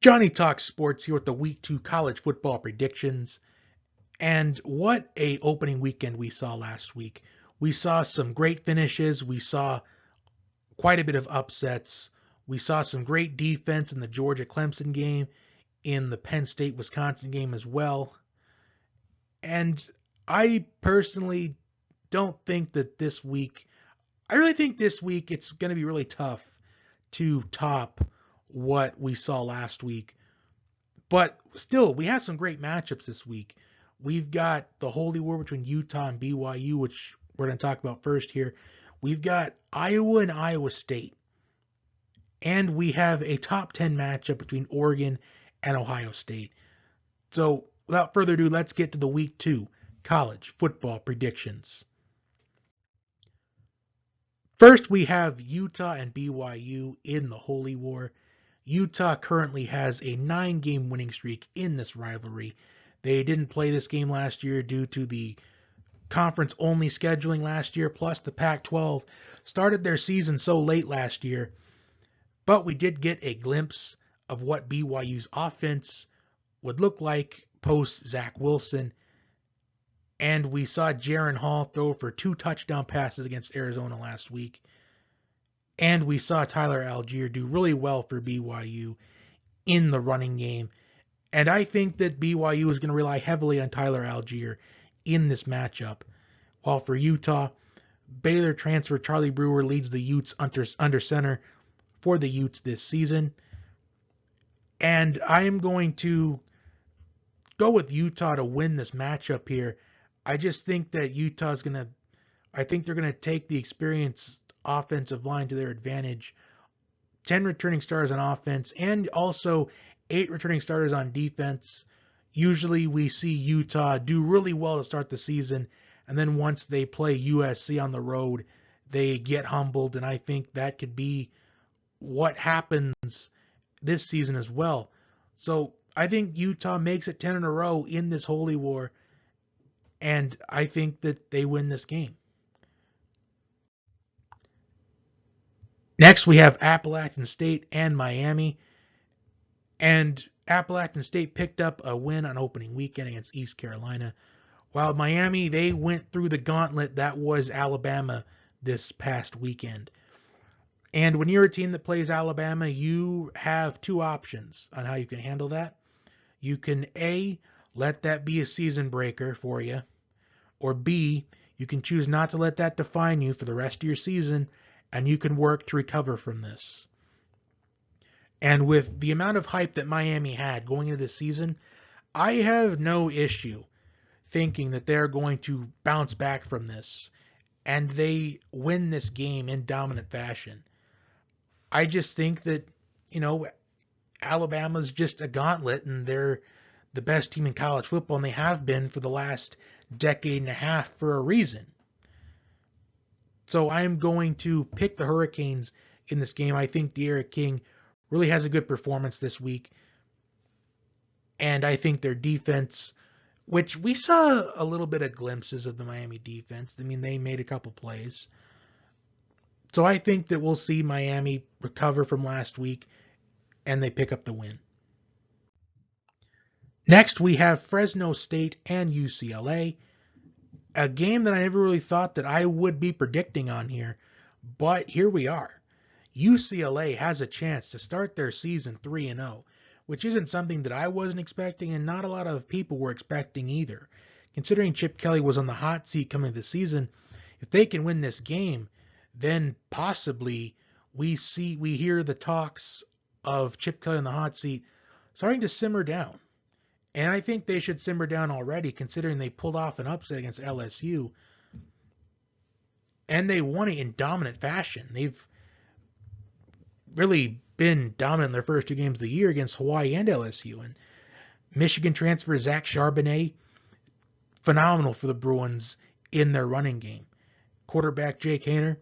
Johnny Talks Sports here with the Week 2 college football predictions. And what a opening weekend we saw last week. We saw some great finishes. We saw quite a bit of upsets. We saw some great defense in the Georgia-Clemson game, in the Penn State-Wisconsin game as well. And I personally don't think that this week, I really think this week it's going to be really tough to top what we saw last week. But still, we have some great matchups this week. We've got the holy war between Utah and BYU, which we're going to talk about first here. We've got Iowa and Iowa State. And we have a top 10 matchup between Oregon and Ohio State. So without further ado, let's get to the Week 2 college football predictions. First, we have Utah and BYU in the holy war. Utah currently has a 9-game winning streak in this rivalry. They didn't play this game last year due to the conference-only scheduling last year, plus the Pac-12 started their season so late last year. But we did get a glimpse of what BYU's offense would look like post Zach Wilson. And we saw Jaron Hall throw for 2 touchdown passes against Arizona last week. And we saw Tyler Algier do really well for BYU in the running game. And I think that BYU is going to rely heavily on Tyler Algier in this matchup. While for Utah, Baylor transfer Charlie Brewer leads the Utes under center for the Utes this season. And I am going to go with Utah to win this matchup here. I just think that Utah's going to, I think they're going to take the experienced offensive line to their advantage. 10 returning starters on offense and also 8 returning starters on defense. Usually we see Utah do really well to start the season, and then once they play USC on the road, they get humbled, and I think that could be what happens this season as well. So I think Utah makes it 10 in a row in this holy war, and I think that they win this game. Next, we have Appalachian State and Miami. And Appalachian State picked up a win on opening weekend against East Carolina. While Miami, they went through the gauntlet that was Alabama this past weekend. And when you're a team that plays Alabama, you have 2 options on how you can handle that. You can A, let that be a season breaker for you. Or B, you can choose not to let that define you for the rest of your season, and you can work to recover from this. And with the amount of hype that Miami had going into this season, I have no issue thinking that they're going to bounce back from this and they win this game in dominant fashion. I just think that, Alabama's just a gauntlet and they're the best team in college football, and they have been for the last decade and a half for a reason. So I'm going to pick the Hurricanes in this game. I think De'Ara King really has a good performance this week. And I think their defense, which we saw a little bit of glimpses of the Miami defense. I mean, they made a couple plays. So I think that we'll see Miami recover from last week and they pick up the win. Next, we have Fresno State and UCLA. A game that I never really thought that I would be predicting on here, but here we are. UCLA has a chance to start their season 3-0, which isn't something that I wasn't expecting and not a lot of people were expecting either. Considering Chip Kelly was on the hot seat coming into the season, if they can win this game, then possibly we hear the talks of Chip Kelly on the hot seat starting to simmer down. And I think they should simmer down already, considering they pulled off an upset against LSU. And they won it in dominant fashion. They've really been dominant in their first 2 games of the year against Hawaii and LSU. And Michigan transfer Zach Charbonnet, phenomenal for the Bruins in their running game. Quarterback Jake Haener,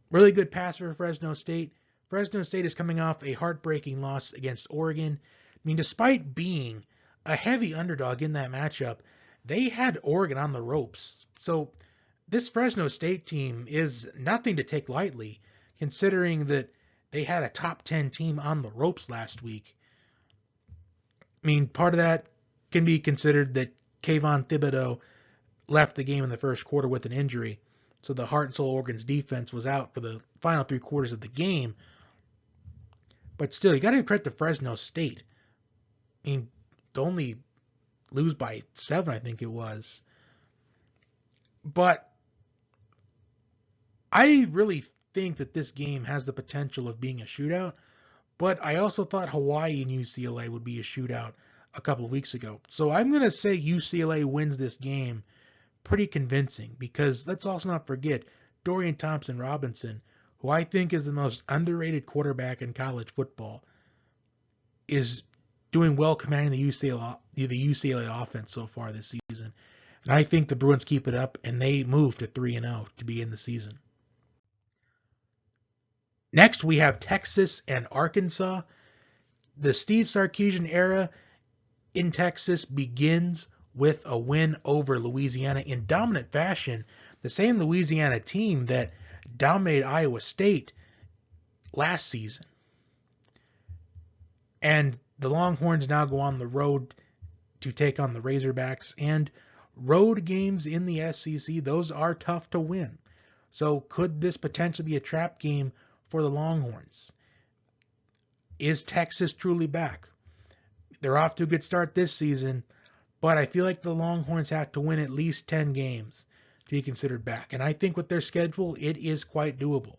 really good passer for Fresno State. Fresno State is coming off a heartbreaking loss against Oregon. I mean, despite being a heavy underdog in that matchup, they had Oregon on the ropes. So this Fresno State team is nothing to take lightly, considering that they had a top 10 team on the ropes last week. I mean, part of that can be considered that Kayvon Thibodeau left the game in the first quarter with an injury. So the heart and soul Oregon's defense was out for the final 3 quarters of the game. But still, you got to give credit to Fresno State. I mean, to only lose by 7, I think it was. But I really think that this game has the potential of being a shootout. But I also thought Hawaii and UCLA would be a shootout a couple of weeks ago. So I'm going to say UCLA wins this game pretty convincing, because let's also not forget Dorian Thompson-Robinson, who I think is the most underrated quarterback in college football, is doing well commanding the UCLA offense so far this season. And I think the Bruins keep it up and they move to 3-0 to be in the season. Next, we have Texas and Arkansas. The Steve Sarkisian era in Texas begins with a win over Louisiana in dominant fashion. The same Louisiana team that dominated Iowa State last season. And the Longhorns now go on the road to take on the Razorbacks. And road games in the SEC, those are tough to win. So could this potentially be a trap game for the Longhorns? Is Texas truly back? They're off to a good start this season, but I feel like the Longhorns have to win at least 10 games to be considered back. And I think with their schedule, it is quite doable.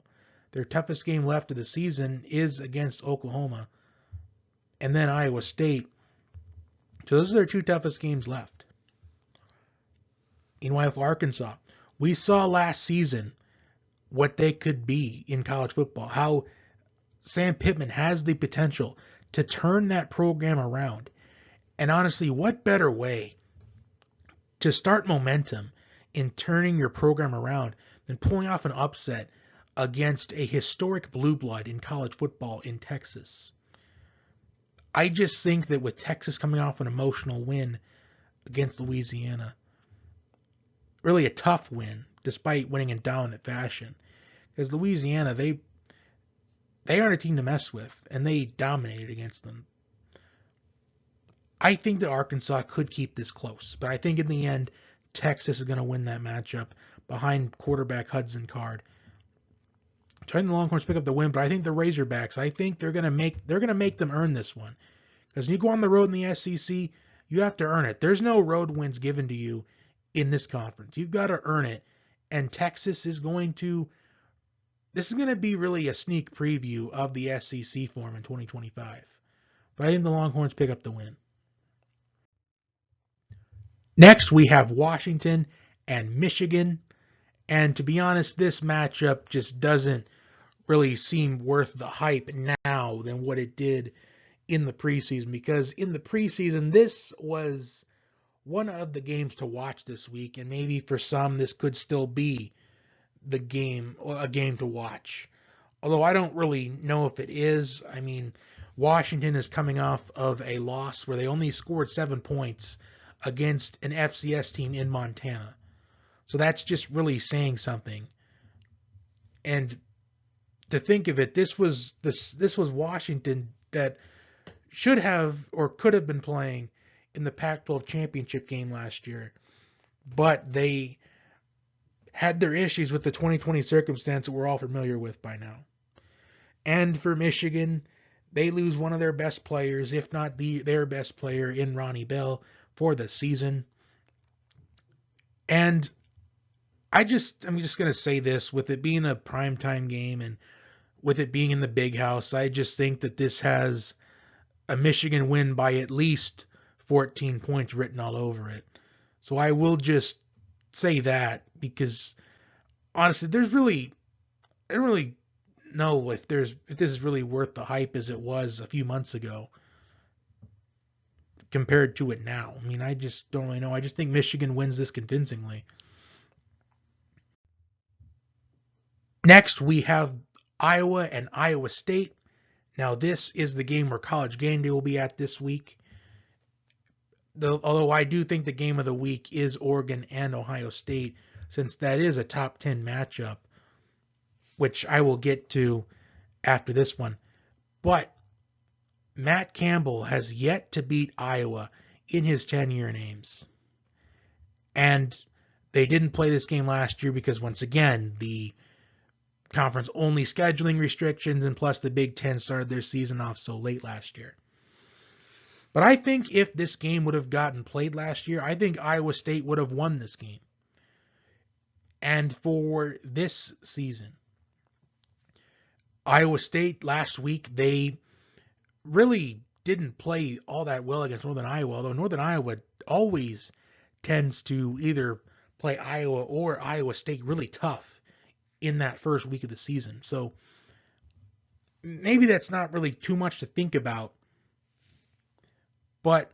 Their toughest game left of the season is against Oklahoma and then Iowa State. So those are their 2 toughest games left. Meanwhile, for Arkansas, we saw last season what they could be in college football, how Sam Pittman has the potential to turn that program around. And honestly, what better way to start momentum in turning your program around than pulling off an upset against a historic blue blood in college football in Texas? I just think that with Texas coming off an emotional win against Louisiana, really a tough win, despite winning in dominant fashion, because Louisiana, they aren't a team to mess with, and they dominated against them. I think that Arkansas could keep this close, but I think in the end, Texas is going to win that matchup behind quarterback Hudson Card. Trying the Longhorns pick up the win, but I think the Razorbacks, I think they're going to make them earn this one. Because when you go on the road in the SEC, you have to earn it. There's no road wins given to you in this conference. You've got to earn it. And Texas is going to... This is going to be really a sneak preview of the SEC form in 2025. But I think the Longhorns pick up the win. Next, we have Washington and Michigan. And to be honest, this matchup just doesn't really seem worth the hype now than what it did in the preseason. Because in the preseason, this was one of the games to watch this week. And maybe for some, this could still be a game to watch. Although I don't really know if it is. I mean, Washington is coming off of a loss where they only scored 7 points against an FCS team in Montana. So that's just really saying something. And to think of it, this was Washington that should have or could have been playing in the Pac-12 championship game last year. But they had their issues with the 2020 circumstance that we're all familiar with by now. And for Michigan, they lose one of their best players, if not their best player, in Ronnie Bell for the season. And I'm just going to say this, with it being a primetime game and with it being in the Big House, I just think that this has a Michigan win by at least 14 points written all over it. So I will just say that, because honestly, I don't really know if this is really worth the hype as it was a few months ago compared to it now. I mean, I just don't really know. I just think Michigan wins this convincingly. Next, we have Iowa and Iowa State. Now, this is the game where College Game Day will be at this week. Although I do think the game of the week is Oregon and Ohio State, since that is a top 10 matchup, which I will get to after this one. But Matt Campbell has yet to beat Iowa in his 10-year in Ames. And they didn't play this game last year because, once again, the conference only scheduling restrictions, and plus the Big Ten started their season off so late last year. But I think if this game would have gotten played last year, I think Iowa State would have won this game. And for this season, Iowa State last week, they really didn't play all that well against Northern Iowa, although Northern Iowa always tends to either play Iowa or Iowa State really tough in that first week of the season. So maybe that's not really too much to think about. But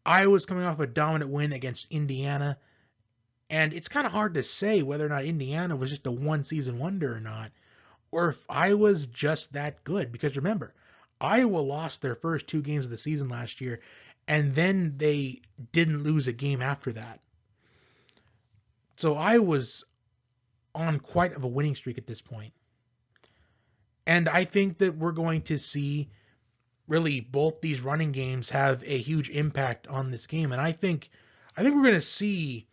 Iowa's coming off a dominant win against Indiana. And it's kind of hard to say whether or not Indiana was just a one-season wonder or not, or if Iowa's just that good. Because remember, Iowa lost their first 2 games of the season last year, and then they didn't lose a game after that. So Iowa's on quite of a winning streak at this point. And I think that we're going to see really both these running games have a huge impact on this game. And I think we're going to see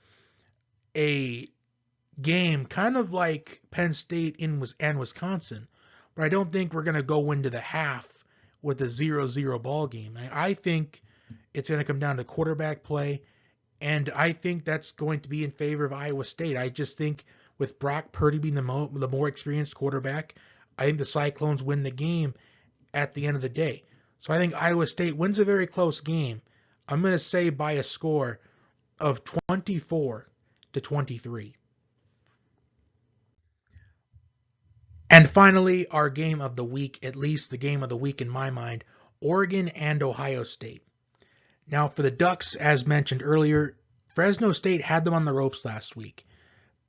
a game kind of like Penn State and Wisconsin, but I don't think we're going to go into the half with a 0-0 ball game. I think it's going to come down to quarterback play, and I think that's going to be in favor of Iowa State. I just think with Brock Purdy being the more experienced quarterback, I think the Cyclones win the game at the end of the day. So I think Iowa State wins a very close game. I'm going to say by a score of 24-23. And finally, our game of the week, at least the game of the week in my mind, Oregon and Ohio State. Now for the Ducks, as mentioned earlier, Fresno State had them on the ropes last week.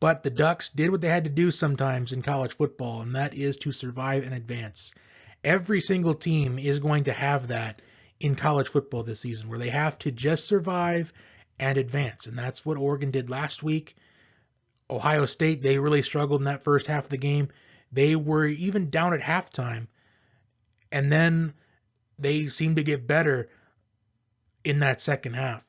But the Ducks did what they had to do sometimes in college football, and that is to survive and advance. Every single team is going to have that in college football this season, where they have to just survive and advance. And that's what Oregon did last week. Ohio State, they really struggled in that first half of the game. They were even down at halftime, and then they seemed to get better in that second half.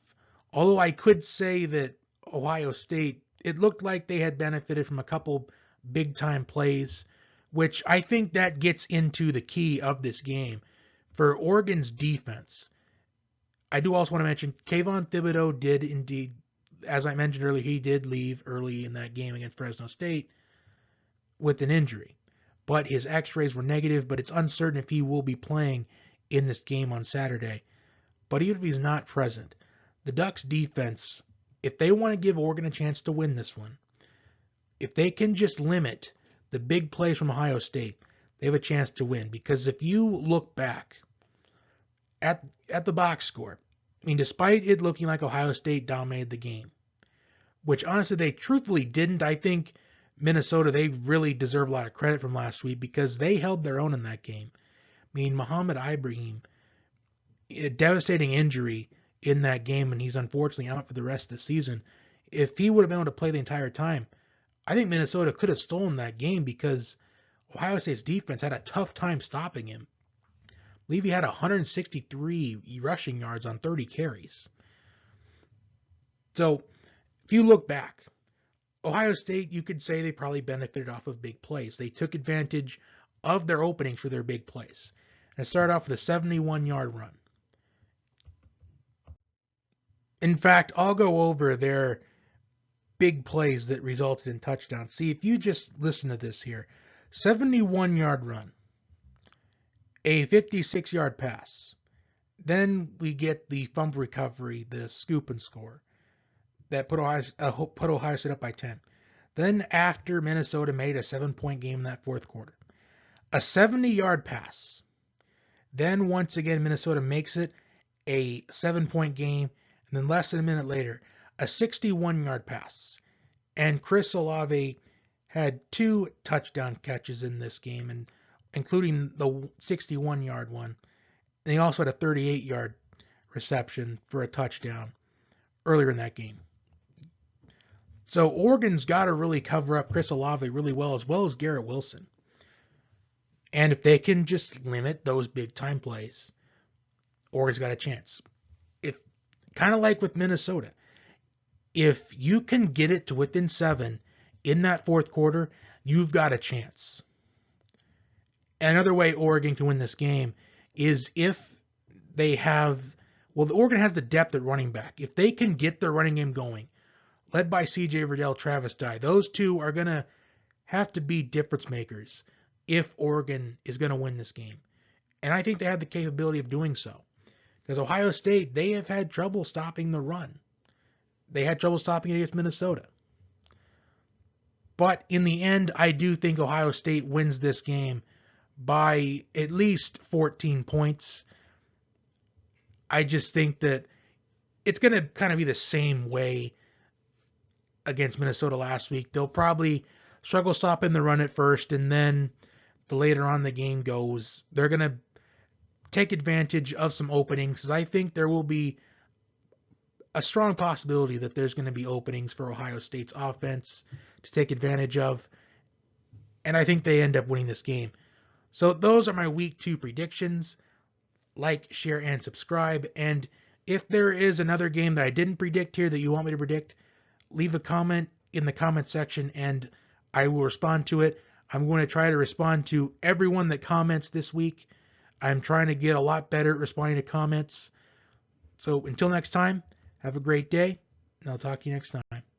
Although I could say that Ohio State, it looked like they had benefited from a couple big-time plays, which I think that gets into the key of this game. For Oregon's defense, I do also want to mention Kayvon Thibodeau did indeed, as I mentioned earlier, he did leave early in that game against Fresno State with an injury. But his x-rays were negative, but it's uncertain if he will be playing in this game on Saturday. But even if he's not present, the Ducks defense, if they want to give Oregon a chance to win this one, if they can just limit the big plays from Ohio State, they have a chance to win. Because if you look back at the box score, I mean, despite it looking like Ohio State dominated the game, which honestly they truthfully didn't, I think Minnesota, they really deserve a lot of credit from last week because they held their own in that game. I mean, Muhammad Ibrahim, a devastating injury in that game, and he's unfortunately out for the rest of the season. If he would have been able to play the entire time, I think Minnesota could have stolen that game because Ohio State's defense had a tough time stopping him. I believe he had 163 rushing yards on 30 carries. So, if you look back, Ohio State, you could say they probably benefited off of big plays. They took advantage of their openings for their big plays. And it started off with a 71-yard run. In fact, I'll go over their big plays that resulted in touchdowns. See, if you just listen to this here. 71-yard run. A 56-yard pass. Then we get the fumble recovery, the scoop and score that put Ohio State up by 10. Then after Minnesota made a 7-point game in that fourth quarter. A 70-yard pass. Then once again Minnesota makes it a 7-point game. And then less than a minute later, a 61-yard pass. And Chris Olave had 2 touchdown catches in this game, and including the 61-yard one. And he also had a 38-yard reception for a touchdown earlier in that game. So Oregon's got to really cover up Chris Olave really well as Garrett Wilson. And if they can just limit those big time plays, Oregon's got a chance. If kind of like with Minnesota, if you can get it to within 7 in that fourth quarter, you've got a chance. Another way Oregon can win this game is if they have, well, the Oregon has the depth at running back. If they can get their running game going, led by C.J. Verdell, Travis Dye, those two are going to have to be difference makers if Oregon is going to win this game. And I think they have the capability of doing so. Because Ohio State, they have had trouble stopping the run. They had trouble stopping it against Minnesota. But in the end, I do think Ohio State wins this game by at least 14 points. I just think that it's going to kind of be the same way against Minnesota last week. They'll probably struggle stopping the run at first, and then the later on the game goes, they're going to take advantage of some openings, because I think there will be a strong possibility that there's going to be openings for Ohio State's offense to take advantage of, and I think they end up winning this game. So those are my week 2 predictions. Like, share, and subscribe. And if there is another game that I didn't predict here that you want me to predict, leave a comment in the comment section and I will respond to it. I'm going to try to respond to everyone that comments this week. I'm trying to get a lot better at responding to comments. So until next time, have a great day, and I'll talk to you next time.